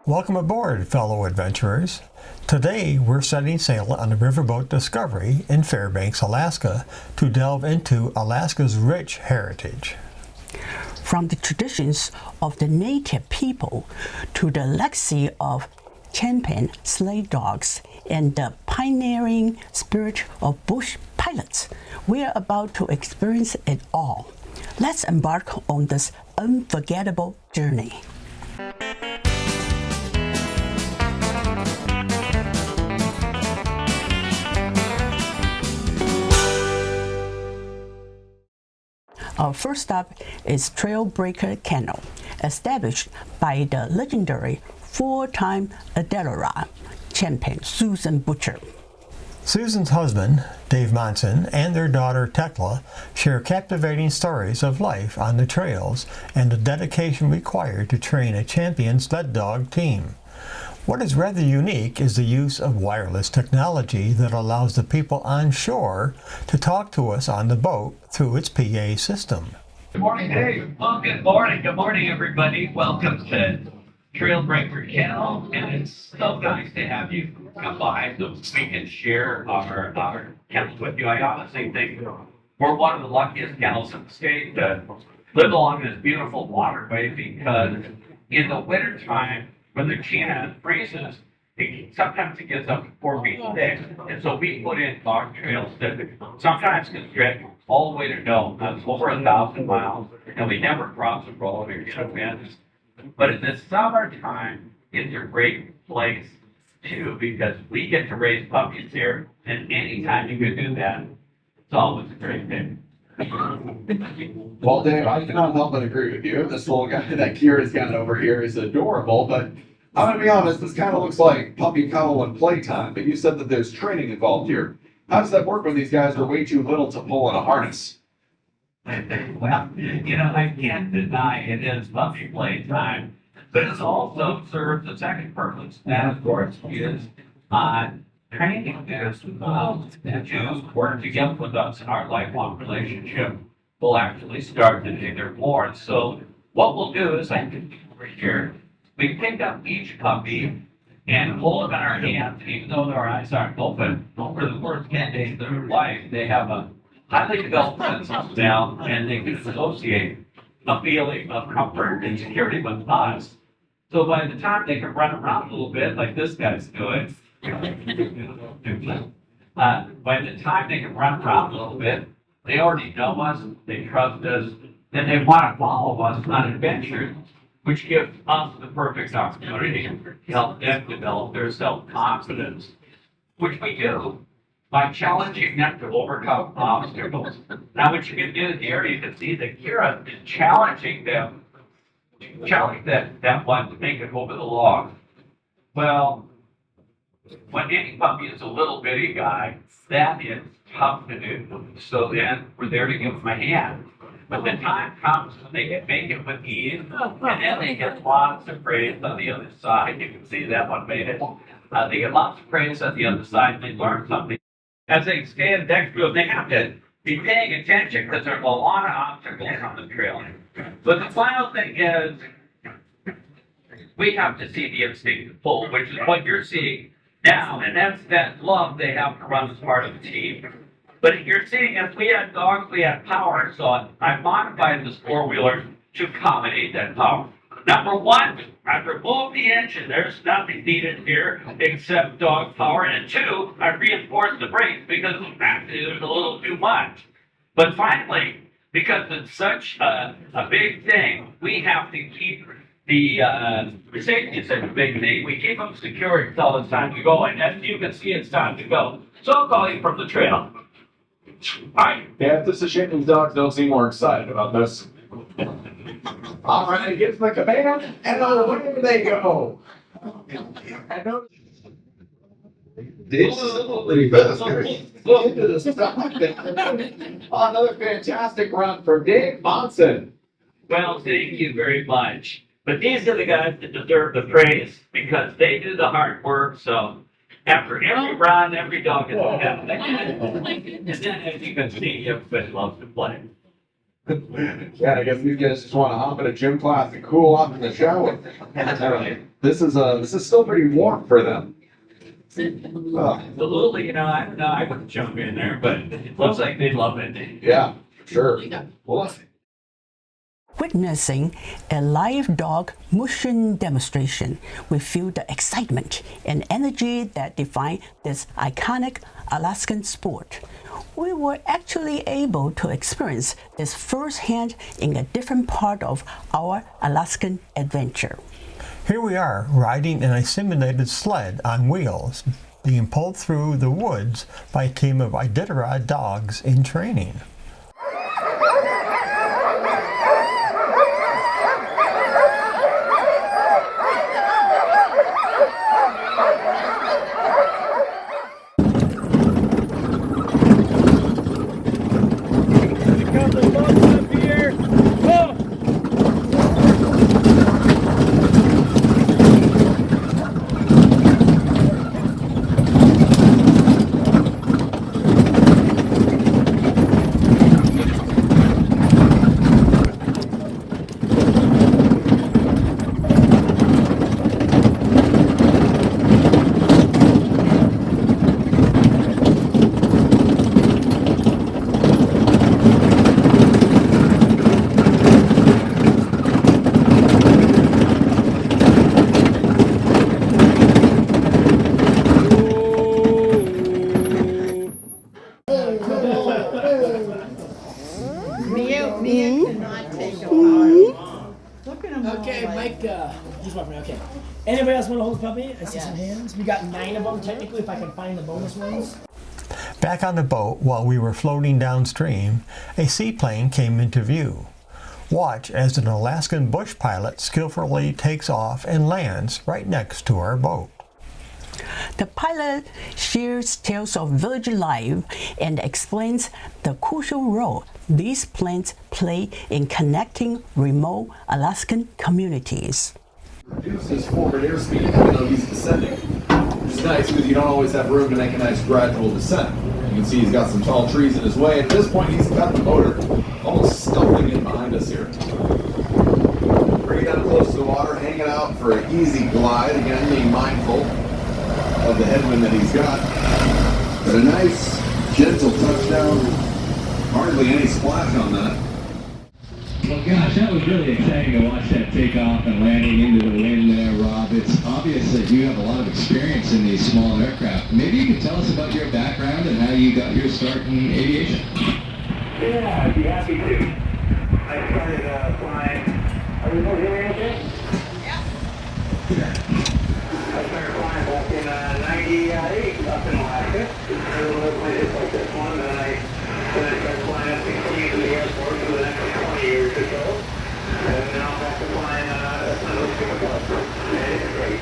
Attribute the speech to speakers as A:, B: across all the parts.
A: Welcome aboard, fellow adventurers. Today we're setting sail on the riverboat Discovery in Fairbanks, Alaska to delve into Alaska's rich heritage.
B: From the traditions of the native people to the legacy of champion sled dogs and the pioneering spirit of bush pilots, we're about to experience it all. Let's embark on this unforgettable journey. Our first stop is Trail Breaker Kennel, established by the legendary four-time Iditarod champion Susan Butcher.
A: Susan's husband, Dave Monson, and their daughter Tekla share captivating stories of life on the trails and the dedication required to train a champion sled dog team. What is rather unique is the use of wireless technology that allows the people on shore to talk to us on the boat through its PA system.
C: Good morning, Dave. Well, good morning. Good morning, everybody. Welcome to Trail Breaker Kennel, and it's so nice to have you come by so we can share our kennels with you. I honestly think we're one of the luckiest kennels in the state to live along this beautiful waterway, because in the wintertime, when the Chena freezes, sometimes it gets up to 4 feet thick. And so we put in dog trails that sometimes can stretch all the way to Dome. That's over 1,000 miles, and we never cross the road or get winds. But in the summertime, it's a great place too, because we get to raise puppies here, and anytime you can do that, it's always a great thing.
D: Well, Dave, I cannot help but agree with you. This little guy that Kira's got over here is adorable, but I'm going to be honest, this kind of looks like puppy cuddle and playtime, but you said that there's training involved here. How does that work when these guys are way too little to pull in a harness?
C: Well, I can't deny it is puppy playtime, but it also serves a second purpose. That, of course, is training this to work together with us in our lifelong relationship will actually start the day they're born. So what we'll do is, I can over here, we pick up each puppy and hold them in our hands, even though their eyes aren't open. For the first 10 days of their life, they have a highly developed sense of smell, and they can associate a feeling of comfort and security with us. So by the time they can run around a little bit, like this guy's doing, by the time they can run around a little bit, they already know us, they trust us, and they want to follow us on adventures, which gives us the perfect opportunity to help them develop their self-confidence, which we do by challenging them to overcome obstacles. Now, what you can do here, you can see that Kira is challenging them, challenge that one to make it over the log. Well, when any puppy is a little bitty guy, that is tough to do. So then we're there to give them a hand. But the time comes when they can make it with ease, and then they get lots of praise on the other side. You can see that one made it. They get lots of praise on the other side, and they learn something. As they stand next to them, they have to be paying attention, because there's a lot of obstacles on the trail. But the final thing is, we have to see the instinct to pull, which is what you're seeing now, and that's that love they have to run as part of the team. But you're seeing, if we had dogs, we had power, so I modified this four-wheeler to accommodate that power. Number one, I removed the engine. There's nothing needed here except dog power. And two, I reinforced the brakes because actually there's a little too much. But finally, because it's such a big thing, we have to keep the safety is such a big thing. We keep them secure until it's time to go. And as you can see, it's time to go. So I'll call you from the trail. Hi.
D: Yeah, this is shame these dogs don't seem more excited about this. All right, get the command, and away they go. I know. Absolutely, into the stock. Another fantastic run for Dave Monson.
C: Well, thank you very much. But these are the guys that deserve the praise because they do the hard work. So after every run, every dog is happy. And then, as you can see, everybody loves to play.
D: Yeah, I guess these guys just want to hop in a gym class and cool off in the shower. This is still pretty warm for them.
C: Absolutely, you know, I don't know, I wouldn't jump in there, but it looks like they'd love it.
D: Yeah, sure. Well,
B: Witnessing a live dog motion demonstration, we feel the excitement and energy that define this iconic Alaskan sport. We were actually able to experience this firsthand in a different part of our Alaskan adventure.
A: Here we are, riding in a simulated sled on wheels, being pulled through the woods by a team of Iditarod dogs in training.
E: Mia cannot take a photo. Look at them all.
F: Okay,
E: like-
F: Mike, just walk me. Okay. Anybody else want to hold a puppy? I see some hands. We got 9 of them technically, if I can find the bonus ones.
A: Back on the boat, while we were floating downstream, a seaplane came into view. Watch as an Alaskan bush pilot skillfully takes off and lands right next to our boat.
B: The pilot shares tales of village life and explains the crucial role these planes play in connecting remote Alaskan communities.
D: reduce his forward airspeed even though he's descending. Which is nice because you don't always have room to make a nice gradual descent. You can see he's got some tall trees in his way. At this point, he's got the motor almost stumbling in behind us here. Bring it down close to the water, hanging out for an easy glide. Again, being mindful of the headwind that he's got. But a nice, gentle touchdown. Hardly any splash on that.
G: Well, gosh, that was really exciting to watch that take off and landing into the wind there, Rob. It's obvious that you have a lot of experience in these small aircraft. Maybe you could tell us about your background and how you got your start in aviation.
H: Yeah, I'd be happy to. I started flying. Are you both hearing okay? Yeah. I started flying back in 98 up in Alaska. A little bit places like this one, and then I started flying up 16 to the airport for the next 20 years or so. And now I'm back to flying those supercars. And it's great.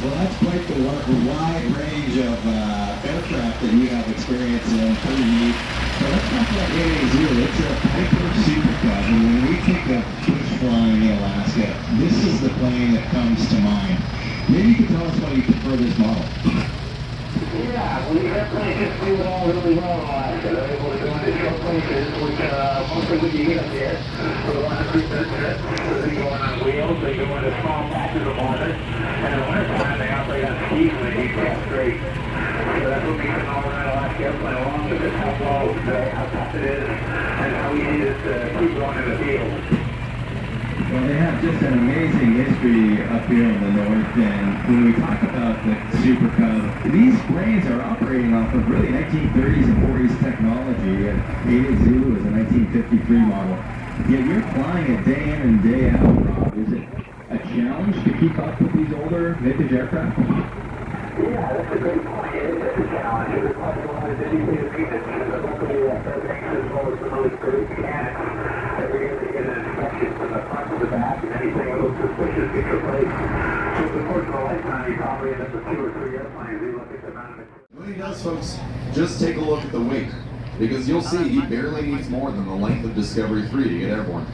G: Well, that's quite the wide range of aircraft that you have experience in. Pretty neat. So let's talk about AA0. It's a Piper Super Cub, and when we think of bush flying in Alaska, this is the plane that comes to mind. Maybe you could tell us why you prefer this model.
H: Yeah, we airplanes just do it all really well in Alaska. They're able to go into short places, which mostly when you get up there, for the one to creep their trip, so they go on wheels, they go into small patches of water, and in the wintertime they operate on skis and they heat gas straight. So that's what makes an all-around Alaska airplane, along with just how low, how tough it is, and how easy it is to keep going in the field.
G: Well, they have just an amazing history up here in the north, and when we talk about the Super Cub, these planes are operating off of really 1930s and 40s technology. AA Zulu is a 1953 model. Yet you're flying it day in and day out, Rob. Is it a challenge to keep up with these older vintage aircraft?
H: Yeah, that's a great point. It's a challenge. It requires a lot of dedicated maintenance. But luckily, Fairbanks as well as some really great mechanics. Every year they get an inspection from the front to the back, and anything that looks suspicious gets replaced. So over the course of a lifetime, you probably end up with 2 or 3 airplanes. You look at the amount of
D: When he does, folks, just take a look at the wing. Because you'll see he barely needs more than the length of Discovery 3 to get airborne.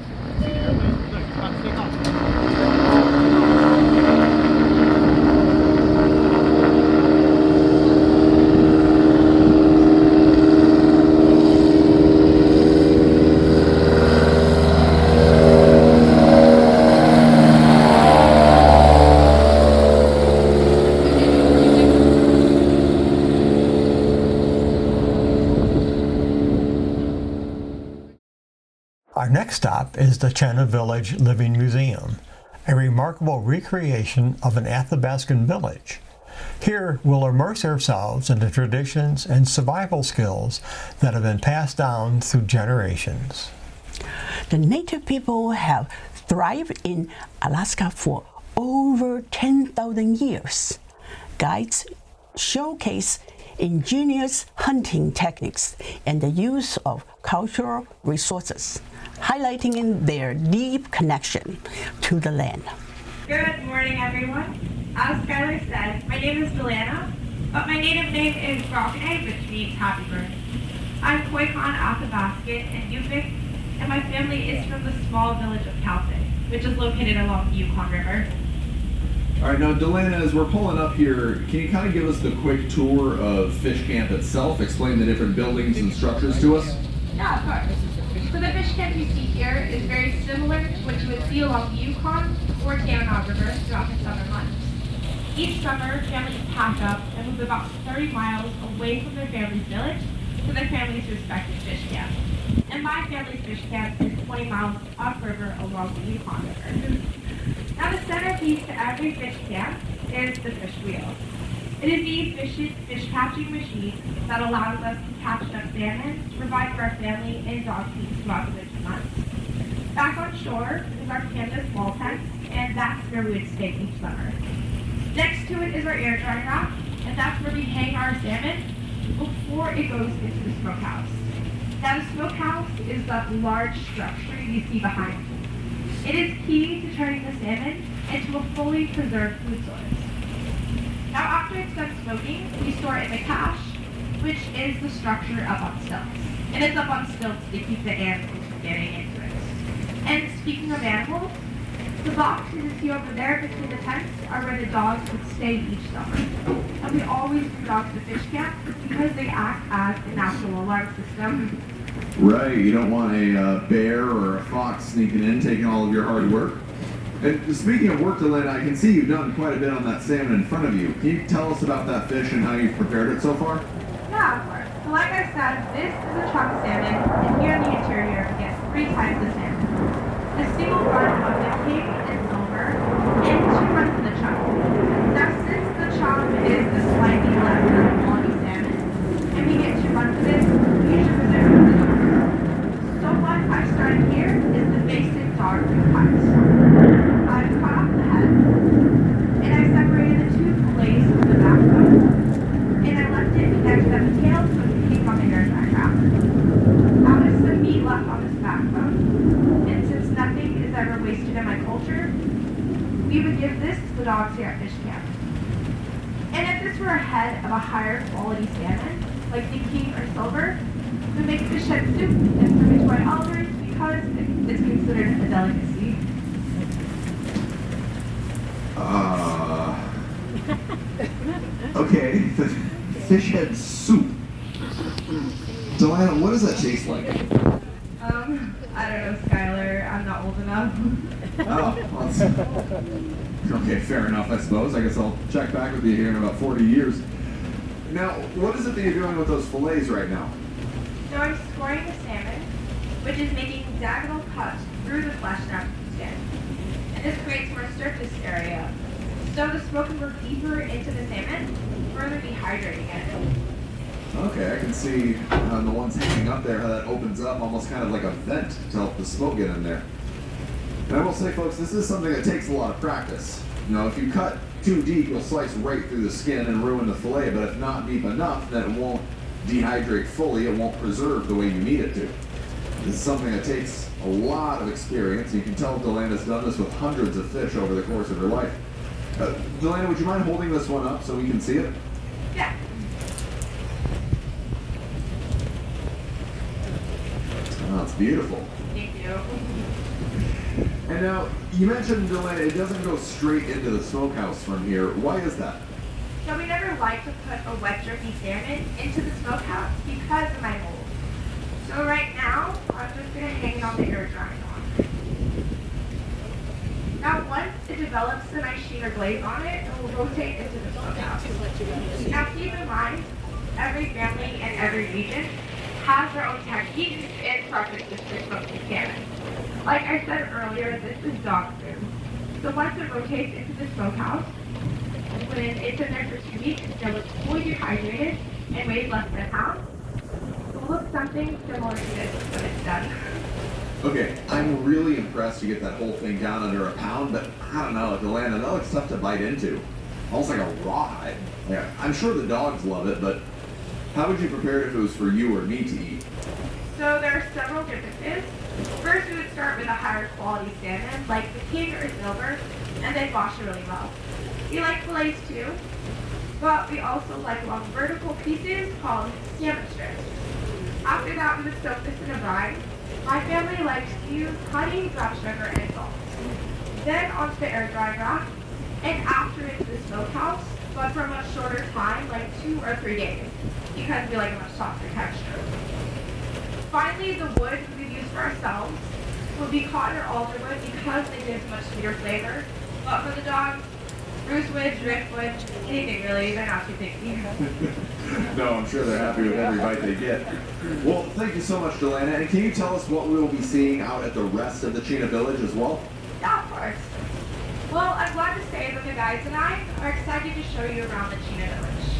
A: next stop is the Chena Village Living Museum, a remarkable recreation of an Athabascan village. Here we'll immerse ourselves in the traditions and survival skills that have been passed down through generations.
B: The native people have thrived in Alaska for over 10,000 years. Guides showcase ingenious hunting techniques and the use of cultural resources, highlighting their deep connection to the land.
I: Good morning, everyone. As Skylar said, my name is Delana, but my native name is Brockene, which means happy bird. I'm Koyukon, Athabascan, and Yupik, and my family is from the small village of Calvin, which is located along the Yukon River.
D: All right, now Delana, as we're pulling up here, can you kind of give us the quick tour of Fish Camp itself? Explain the different buildings and structures to us?
I: Yeah, of course. So the fish camp you see here is very similar to what you would see along the Yukon or Chena River throughout the summer months. Each summer, families pack up and move about 30 miles away from their family's village to their family's respective fish camp. And my family's fish camp is 20 miles upriver along the Yukon River. Now the centerpiece to every fish camp is the fish wheel. It is the fish catching machine that allows us to catch enough salmon to provide for our family and dog feeds throughout the winter months. Back on shore is our Canada small tent, and that's where we would stay each summer. Next to it is our air drying rack, and that's where we hang our salmon before it goes into the smokehouse. Now the smokehouse is that large structure you see behind me. It is key to turning the salmon into a fully preserved food source. Now after it's done smoking, we store it in the cache, which is the structure up on stilts. And it's up on stilts to keep the animals from getting into it. And speaking of animals, the boxes you see over there between the tents are where the dogs would stay each summer. And we always bring dogs to fish camp because they act as a natural alarm system.
D: Right, you don't want a bear or a fox sneaking in, taking all of your hard work. And speaking of work, Delana, I can see you've done quite a bit on that salmon in front of you. Can you tell us about that fish and how you've prepared it so far?
I: Yeah, of course. So like I said, this is a chunk salmon, and here in the interior we get 3 types of salmon. A single run of the king and silver, and 2 runs of the chunk. Now since the chunk is the slightly lesser quality salmon, and we get 2 runs of it, we usually reserve the silver. So what I started here is the basic dog food cuts. I've cut off the head, and I separated the 2 fillets from the backbone, and I left it connected at the tail so it can keep on the air dry wrap. Now there's some meat left on this backbone, and since nothing is ever wasted in my culture, we would give this to the dogs here at fish camp. And if this were a head of a higher quality salmon, like the king or silver, we make fish head soup and serve it to our elders because it's considered a delicacy.
D: Okay, the fish head soup. Delana, what does that taste like?
I: I don't know, Skylar. I'm not old enough.
D: Oh, okay, fair enough, I suppose. I guess I'll check back with you here in about 40 years. Now, what is it that you're doing with those fillets right now?
I: So I'm scoring the salmon, which is making diagonal cuts through the flesh down to the skin. And this creates more surface area. So the smoke can go deeper into the salmon, further dehydrating it.
D: Okay, I can see the ones hanging up there, how that opens up almost kind of like a vent to help the smoke get in there. And I will say, folks, this is something that takes a lot of practice. You know, if you cut too deep, you'll slice right through the skin and ruin the fillet, but if not deep enough, then it won't dehydrate fully, it won't preserve the way you need it to. This is something that takes a lot of experience. You can tell Delana's done this with hundreds of fish over the course of her life. Delana, would you mind holding this one up so we can see it?
I: Yeah.
D: Oh, it's beautiful.
I: Thank you.
D: And now, you mentioned, Delana, it doesn't go straight into the smokehouse from here. Why is that?
I: So we never like to put a wet jerky salmon into the smokehouse because of my mold. So right now, I'm just going to hang it on the air drying on. Now once it develops a nice sheet or glaze on it, it will rotate into the smokehouse. Now keep in mind, every family and every region has their own techniques and preferences for smoking salmon. Like I said earlier, this is dog food. So once it rotates into the smokehouse, when it's in there for 2 weeks, they'll look fully dehydrated and weigh less than a pound. It will look something similar to this when it's done.
D: Okay, I'm really impressed to get that whole thing down under a pound, but I don't know, Delana, that looks tough to bite into. Almost like a rawhide. Yeah, I'm sure the dogs love it, but how would you prepare it if it was for you or me to eat?
I: So there are several differences. First, we would start with a higher quality salmon, like the king or silver, and then wash it really well. We like fillets too, but we also like long vertical pieces called salmon strips. After that, we would soak this in a brine. My family likes to use honey, brown sugar, and salt. Then onto the air dry rack, and after into the smokehouse, but for a much shorter time, like 2 or 3 days, because we like a much softer texture. Finally, the wood we use for ourselves would be cotton or alder wood because they give much sweeter flavor. But for the dogs, spruce wood, driftwood, anything really, they're not too picky.
D: No, I'm sure they're happy with every bite they get. Well, thank you so much, Delana. And can you tell us what we will be seeing out at the rest of the Chena Village as well?
I: Yeah, of course. Well, I'm glad to say that the guides and I are excited to show you around the Chena Village.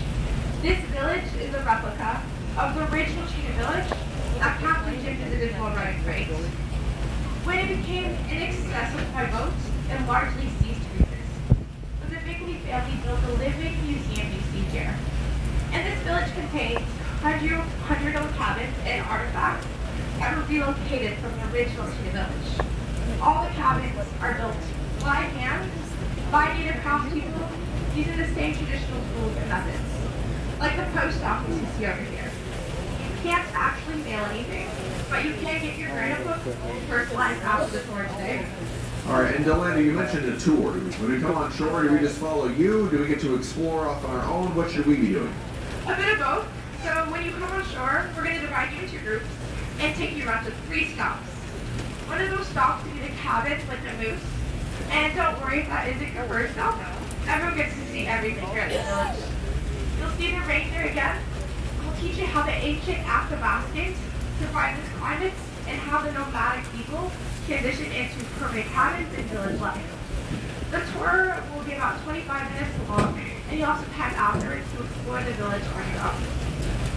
I: This village is a replica of the original Chena Village that Captain Jim visited while running great. When it became inaccessible by boat and largely ceased to exist, the Bickley family built a living museum you see here. And this village contains 100 old cabins and artifacts that were relocated from the original Chena Village. All the cabins are built by hand, by native craftspeople, using the same traditional tools and methods, like the post office you see over here. You can't actually mail anything, but you can get your grant book personalized after the tour today.
D: All right, and Delana, you mentioned a tour. When we come on shore, do we just follow you? Do we get to explore off on our own? What should we be doing?
I: A bit of both. So when you come on shore, we're going to divide you into groups and take you around to 3 stops. One of those stops will be the cabin with the moose. And don't worry if that isn't your first stop. Everyone gets to see everything here at the village. You'll see the reindeer again. We'll teach you how the ancient Athabascans survived this climate and how the nomadic people transitioned into permanent cabins and village life. The tour will be about 25 minutes long, and you also have afterwards to explore the village on your own.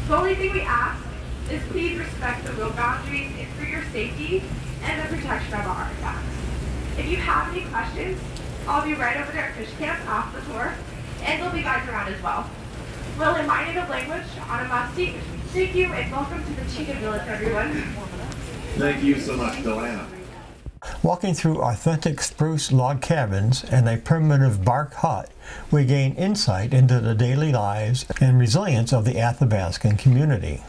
I: The only thing we ask is please respect the road boundaries for your safety and the protection of our artifacts. If you have any questions, I'll be right over there at Fish Camp after the tour, and there'll be guides around as well. We'll in my native language, Anamasi. Thank you, and welcome to the Chena Village, everyone.
D: Thank you so much, Delana.
A: Walking through authentic spruce log cabins and a primitive bark hut, we gain insight into the daily lives and resilience of the Athabascan community.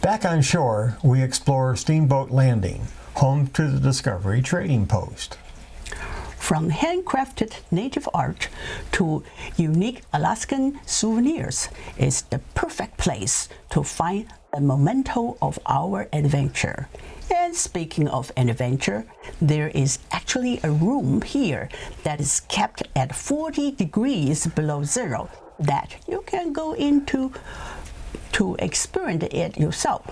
A: Back on shore, we explore Steamboat Landing, home to the Discovery Trading Post.
B: From handcrafted native art to unique Alaskan souvenirs, it's the perfect place to find a memento of our adventure. And speaking of adventure, there is actually a room here that is kept at 40 degrees below zero that you can go into to experience it yourself.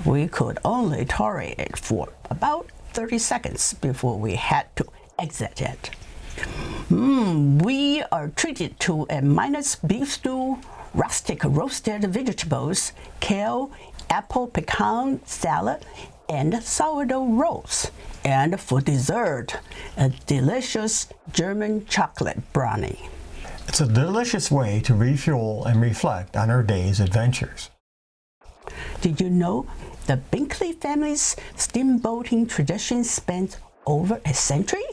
B: We could only tolerate it for about 30 seconds before we had to exit it. We are treated to a minus beef stew, rustic roasted vegetables, kale, apple pecan salad, and sourdough rolls. And for dessert, a delicious German chocolate brownie.
A: It's a delicious way to refuel and reflect on our day's adventures.
B: Did you know the Binkley family's steamboating tradition spans over a century?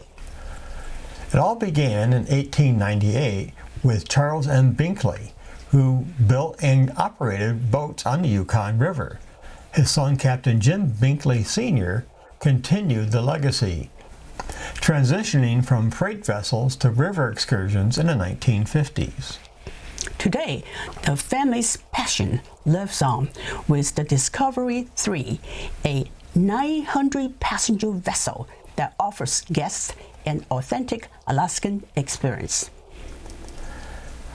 A: It all began in 1898 with Charles M. Binkley, who built and operated boats on the Yukon River. His son, Captain Jim Binkley Sr., continued the legacy, transitioning from freight vessels to river excursions in the 1950s.
B: Today, the family's passion lives on with the Discovery 3, a 900-passenger vessel that offers guests an authentic Alaskan experience.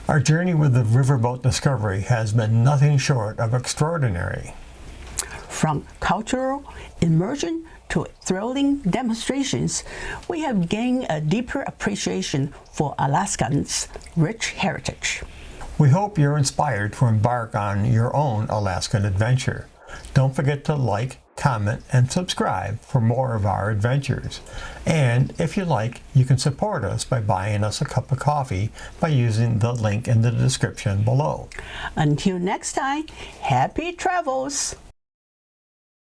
A: Our journey with the riverboat Discovery has been nothing short of extraordinary.
B: From cultural immersion to thrilling demonstrations, we have gained a deeper appreciation for Alaskans' rich heritage.
A: We hope you're inspired to embark on your own Alaskan adventure. Don't forget to like, comment, and subscribe for more of our adventures. And if you like, you can support us by buying us a cup of coffee by using the link in the description below.
B: Until next time, happy travels!